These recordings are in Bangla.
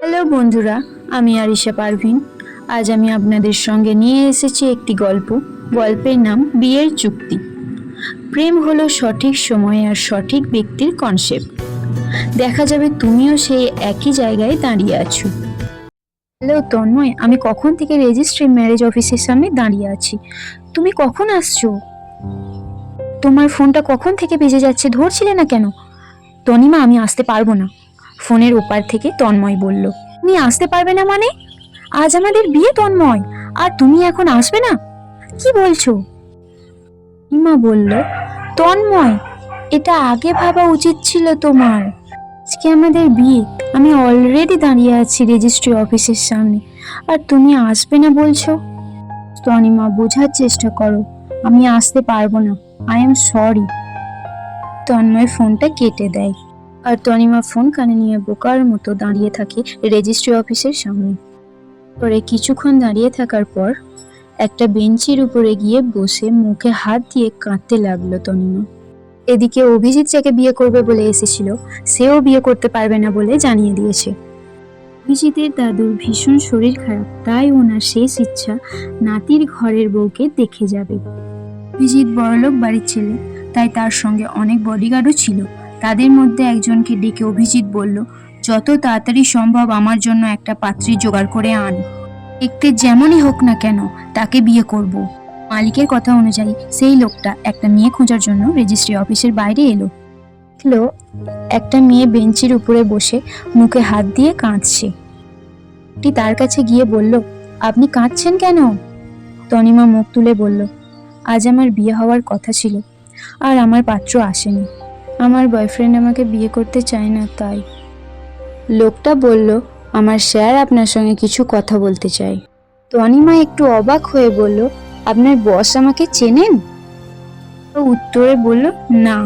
হ্যালো বন্ধুরা, আমি আরিশা পারভিন। আজ আমি আপনাদের সঙ্গে নিয়ে এসেছি একটি গল্প। গল্পের নাম বিয়ের চুক্তি। প্রেম হলো সঠিক সময় আর সঠিক ব্যক্তির কনসেপ্ট। দেখা যাবে তুমিও সেই একই জায়গায় দাঁড়িয়ে আছো। হ্যালো তন্ময়, আমি কখন থেকে রেজিস্ট্রি ম্যারেজ অফিসের সামনে দাঁড়িয়ে আছি। তুমি কখন আসছো? তোমার ফোনটা কখন থেকে বেজে যাচ্ছে, ধরছিলে না কেন? তনিমা, আমি আসতে পারবো না, ফোনের ওপার থেকে তন্ময় বলল। তুমি আসতে পারবে না মানে? আজ আমাদের বিয়ে তন্ময়, আর তুমি এখন আসবে না? কি বলছো? ইমা বলল, তন্ময়, এটা আগে ভাবা উচিত ছিল তোমার। আজকে আমাদের বিয়ে, আমি অলরেডি দাঁড়িয়ে আছি রেজিস্ট্রি অফিসের সামনে, আর তুমি আসবে না বলছো? তনিমা, বোঝার চেষ্টা করো, আমি আসতে পারবো না। I am sorry. তন্ময় ফোনটা কেটে দেয়, আর তনিমা ফোন কানে নিয়ে বোকার মতো দাঁড়িয়ে থাকে রেজিস্ট্রি অফিসের সামনে। পরে কিছুক্ষণ দাঁড়িয়ে থাকার পর একটা বেঞ্চির উপরে গিয়ে বসে মুখে হাত দিয়ে কাঁদতে লাগলো তনিমা। এদিকে অভিজিৎ যাকে বিয়ে করবে বলে এসেছিল, সেও বিয়ে করতে পারবে না বলে জানিয়ে দিয়েছে। অভিজিতের দাদুর ভীষণ শরীর খারাপ, তাই ওনার শেষ ইচ্ছা নাতির ঘরের বউকে দেখে যাবে। অভিজিৎ বড়লোক বাড়ির ছেলে, তাই তার সঙ্গে অনেক বডিগার্ডও ছিল। তাদের মধ্যে একজনকে ডেকে অভিজিৎ বলল, যত তাড়াতাড়ি সম্ভব আমার জন্য একটা পাত্রী জোগাড় করে আন। দেখতে যেমনই হোক না কেন, তাকে বিয়ে করব। মালিকের কথা অনুযায়ী সেই লোকটা একটা মেয়ে খোঁজার জন্য রেজিস্ট্রি অফিসের বাইরে এলো। দেখলো একটা মেয়ে বেঞ্চির উপরে বসে মুখে হাত দিয়ে কাঁদছে। তার কাছে গিয়ে বলল, আপনি কাঁদছেন কেন? তনিমা মুখ তুলে বলল, আজ আমার বিয়ে হওয়ার কথা ছিল, আর আমার পাত্র আসেনি। আমার বয়ফ্রেন্ড আমাকে বিয়ে করতে চায় না, তাই। লোকটা বলল, আমার স্যার আপনার সঙ্গে কিছু কথা বলতে চায়। তনিমা একটু অবাক হয়ে বলল, আপনার বস আমাকে চেনেন? ও উত্তরে বলল, না।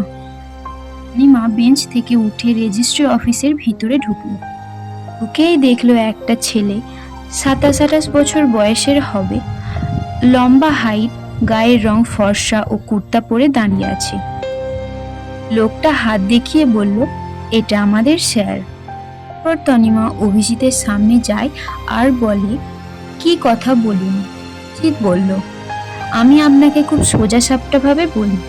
তনিমা বেঞ্চ থেকে উঠে রেজিস্ট্রি অফিসের ভিতরে ঢুকলো। ঢুকেই দেখলো একটা ছেলে 27-28 বছর বয়সের হবে, লম্বা হাইট, গায়ের রং ফর্সা ও কুর্তা পরে দাঁড়িয়ে আছে। লোকটা হাত দেখিয়ে বলল, এটা আমাদের স্যার। তারপর তনিমা অভিজিতের সামনে যায় আর বলে, কি কথা বলুন? অভিজিৎ বলল, আমি আপনাকে খুব সোজাসাপটা ভাবে বলি,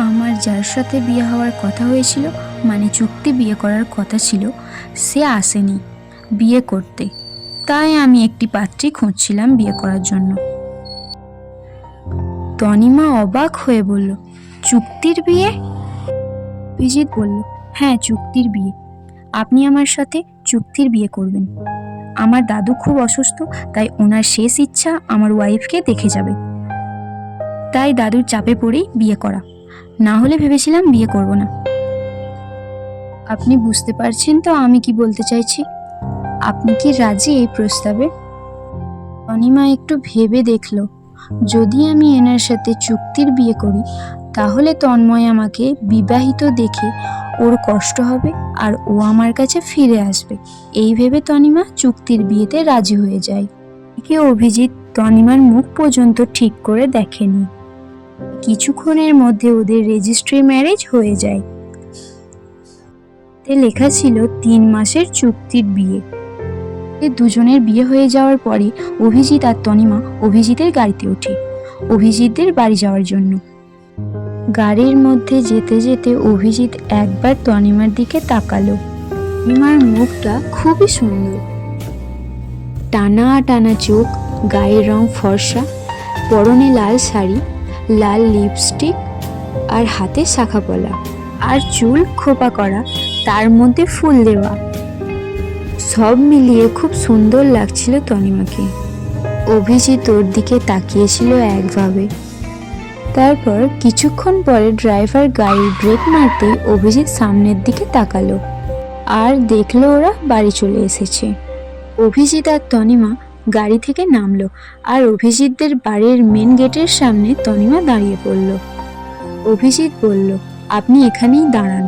আমার যার সাথে বিয়ে হওয়ার কথা হয়েছিল, মানে চুক্তি বিয়ে করার কথা ছিল, সে আসেনি বিয়ে করতে। তাই আমি একটি পাত্রী খুঁজছিলাম বিয়ে করার জন্য। তনিমা অবাক হয়ে বলল, চুক্তির বিয়ে? অভিজিৎ বলল, হ্যাঁ, চুক্তির বিয়ে। আপনি আমার সাথে চুক্তির বিয়ে করবেন। আমার দাদু খুব অসুস্থ, তাই ওনার শেষ ইচ্ছা আমার ওয়াইফকে দেখে যাবে। তাই দাদুর চাপে পড়েই বিয়ে করা, না হলে ভেবেছিলাম বিয়ে করব না। আপনি বুঝতে পারছেন তো আমি কি বলতে চাইছি? আপনি কি রাজি এই প্রস্তাবে? তনিমা একটু ভেবে দেখলো, যদি আমি এনার সাথে চুক্তির বিয়ে করি, তাহলে তন্ময় আমাকে বিবাহিত দেখে ওর কষ্ট হবে, আর ও আমার কাছে ফিরে আসবে। এই ভেবে তনিমা চুক্তির বিয়েতে রাজি হয়ে যায়। একে অভিজিৎ তনিমার মুখ পর্যন্ত ঠিক করে দেখেনি। কিছুক্ষণের মধ্যে ওদের রেজিস্ট্রি ম্যারেজ হয়ে যায়। তে লেখা ছিল 3 মাসের চুক্তির বিয়ে। দুজনের বিয়ে হয়ে যাওয়ার পরে অভিজিৎ আর তনিমা অভিজিতের গাড়িতে ওঠে অভিজিৎদের বাড়ি যাওয়ার জন্য। গাড়ির মধ্যে যেতে যেতে অভিজিৎ একবার তনিমার দিকে তাকালো। তনিমার মুখটা খুবই সুন্দর, টানা টানা চোখ, গায়ের রং ফর্সা, পরনে লাল শাড়ি, লাল লিপস্টিক আর হাতে শাখা পলা, আর চুল খোপা করা, তার মধ্যে ফুল দেওয়া। সব মিলিয়ে খুব সুন্দর লাগছিল তনিমাকে। অভিজিৎ ওর দিকে তাকিয়েছিল একভাবে। তারপর কিছুক্ষণ পরে ড্রাইভার গাড়ির ব্রেক মারতেই অভিজিৎ সামনের দিকে তাকালো, আর দেখলো ওরা বাড়ি চলে এসেছে। অভিজিৎ আর তনিমা গাড়ি থেকে নামলো, আর অভিজিৎদের বাড়ির মেন গেটের সামনে তনিমা দাঁড়িয়ে পড়ল। অভিজিৎ বলল, আপনি এখানেই দাঁড়ান,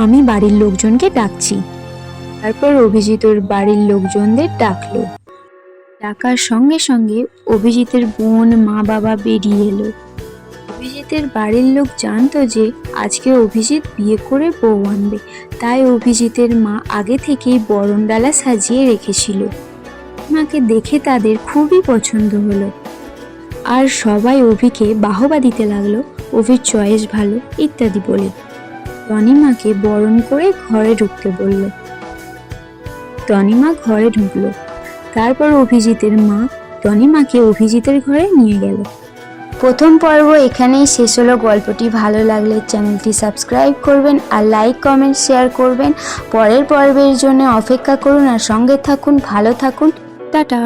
আমি বাড়ির লোকজনকে ডাকছি। তারপর অভিজিৎ ওর বাড়ির লোকজনদের ডাকলো। ডাকার সঙ্গে সঙ্গে অভিজিতের বোন, মা, বাবা বেরিয়ে এলো। অভিজিতের বাড়ির লোক জানতো যে আজকে অভিজিৎ বিয়ে করে বউ আনবে, তাই অভিজিতের মা আগে থেকেই বরণডালা সাজিয়ে রেখেছিল। মাকে দেখে তাদের খুবই পছন্দ হলো, আর সবাই অভিকে বাহবা দিতে লাগলো, অভির চয়েস ভালো ইত্যাদি বলে। তনিমাকে বরণ করে ঘরে ঢুকতে বলল। তনিমা ঘরে ঢুকলো। তারপর অভিজিতের মা তনিমাকে অভিজিতের ঘরে নিয়ে গেল। প্রথম পর্ব এখানেই শেষ হলো। গল্পটি ভালো লাগলে চ্যানেলটি সাবস্ক্রাইব করবেন আর লাইক কমেন্ট শেয়ার করবেন। পরের পর্বের জন্য অপেক্ষা করুন আর সঙ্গে থাকুন। ভালো থাকুন। টাটা।